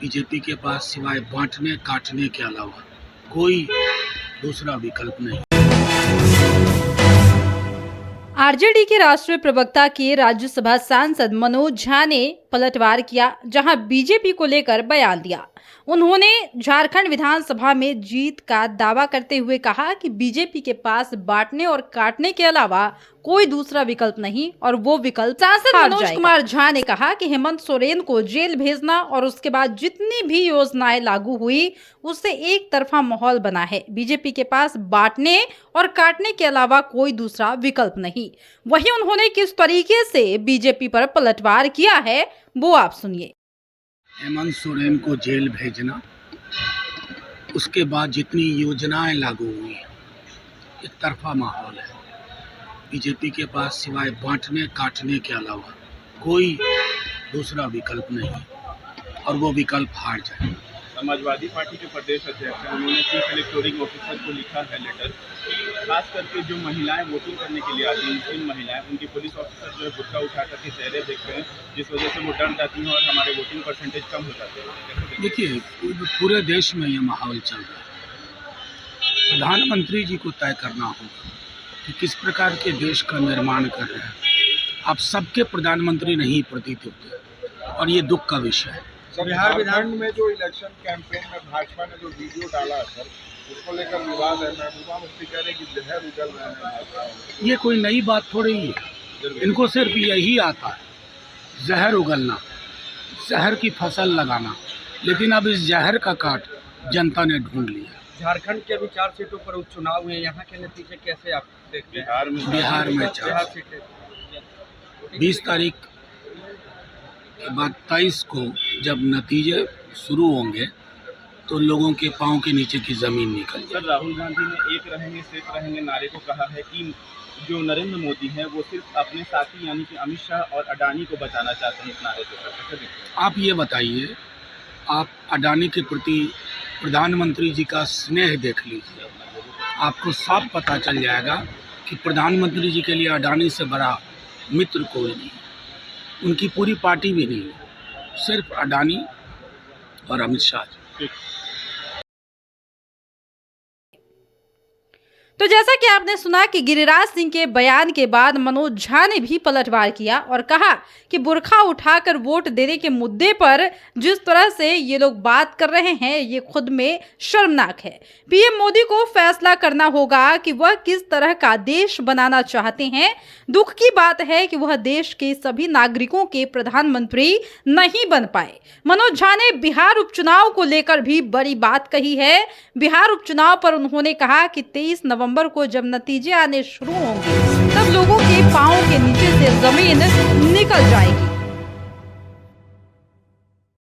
BJP के पास सिवाय बांटने काटने के अलावा कोई दूसरा विकल्प नहीं। आरजेडी के राष्ट्रीय प्रवक्ता के राज्यसभा सांसद मनोज झा ने पलटवार किया, जहां बीजेपी को लेकर बयान दिया। उन्होंने झारखंड विधानसभा में जीत का दावा करते हुए कहा कि बीजेपी के पास बांटने और काटने के अलावा कोई दूसरा विकल्प नहीं और वो विकल्प सांसद मनोज कुमार झा ने कहा कि हेमंत सोरेन को जेल भेजना और उसके बाद जितनी भी योजनाएं लागू हुई उससे एक तरफा माहौल बना है। बीजेपी के पास बांटने और काटने के अलावा कोई दूसरा विकल्प नहीं। वहीं उन्होंने किस तरीके से बीजेपी पर पलटवार किया है वो आप सुनिए। हेमंत सोरेन को जेल भेजना, उसके बाद जितनी योजनाएं लागू हुई, एक तरफा माहौल है। बीजेपी के पास सिवाय बांटने काटने के अलावा कोई दूसरा विकल्प नहीं और वो विकल्प हार जाए। समाजवादी पार्टी के प्रदेश अध्यक्ष हैं, उन्होंने चीफ इलेक्टोरल ऑफिसर को लिखा है लेटर कि खास करके जो महिलाएं वोटिंग करने के लिए आती हैं, मुस्लिम महिलाएं, उनकी पुलिस ऑफिसर जो है बुर्का उठा करके चेहरे देखते हैं, जिस वजह से वो डर जाती हैं और हमारे वोटिंग परसेंटेज कम हो जाते हैं। देखिए, पूरे देश में ये माहौल चल रहा है। प्रधानमंत्री जी को तय करना होगा कि किस प्रकार के देश का निर्माण कर रहे हैं। आप सबके प्रधानमंत्री नहीं प्रतीत होते और ये दुख का विषय है। बिहार विधान में जो इलेक्शन कैंपेन में भाजपा ने जो वीडियो डाला है सर, उसको लेकर विवाद है। महबूबा मुफ्ती कह रहे कि जहर उगल रहे हैं भाजपा। ये कोई नई बात थोड़ी है, इनको सिर्फ यही आता है, जहर उगलना, जहर की फसल लगाना। लेकिन अब इस जहर का काट जनता ने ढूंढ लिया। झारखंड के भी 4 सीटों पर उपचुनाव हुए, यहाँ के नतीजे कैसे आप देखते हैं? बिहार में 4 सीटें 20 तारीख के बाद 23 को जब नतीजे शुरू होंगे तो लोगों के पाँव के नीचे की ज़मीन निकल जाए। सर, राहुल गांधी ने एक रहेंगे सिर्फ रहेंगे नारे को कहा है कि जो नरेंद्र मोदी हैं वो सिर्फ अपने साथी यानी कि अमित शाह और अडानी को बचाना चाहते हैं इस नारे से। आप ये बताइए, आप अडानी के प्रति प्रधानमंत्री जी का स्नेह देख लीजिए, आपको साफ पता चल जाएगा कि प्रधानमंत्री जी के लिए अडानी से बड़ा मित्र कोई नहीं, उनकी पूरी पार्टी भी नहीं है, सिर्फ अडानी और अमित शाह। तो जैसा कि आपने सुना कि गिरिराज सिंह के बयान के बाद मनोज झा ने भी पलटवार किया और कहा कि बुर्खा उठाकर वोट देने के मुद्दे पर जिस तरह से ये लोग बात कर रहे हैं ये खुद में शर्मनाक है। पीएम मोदी को फैसला करना होगा कि वह किस तरह का देश बनाना चाहते हैं। दुख की बात है कि वह देश के सभी नागरिकों के प्रधानमंत्री नहीं बन पाए। मनोज झा ने बिहार उपचुनाव को लेकर भी बड़ी बात कही है। बिहार उपचुनाव पर उन्होंने कहा कि 23 नवंबर को जब नतीजे आने शुरू होंगे तब लोगों के पांव के नीचे से जमीन निकल जाएगी।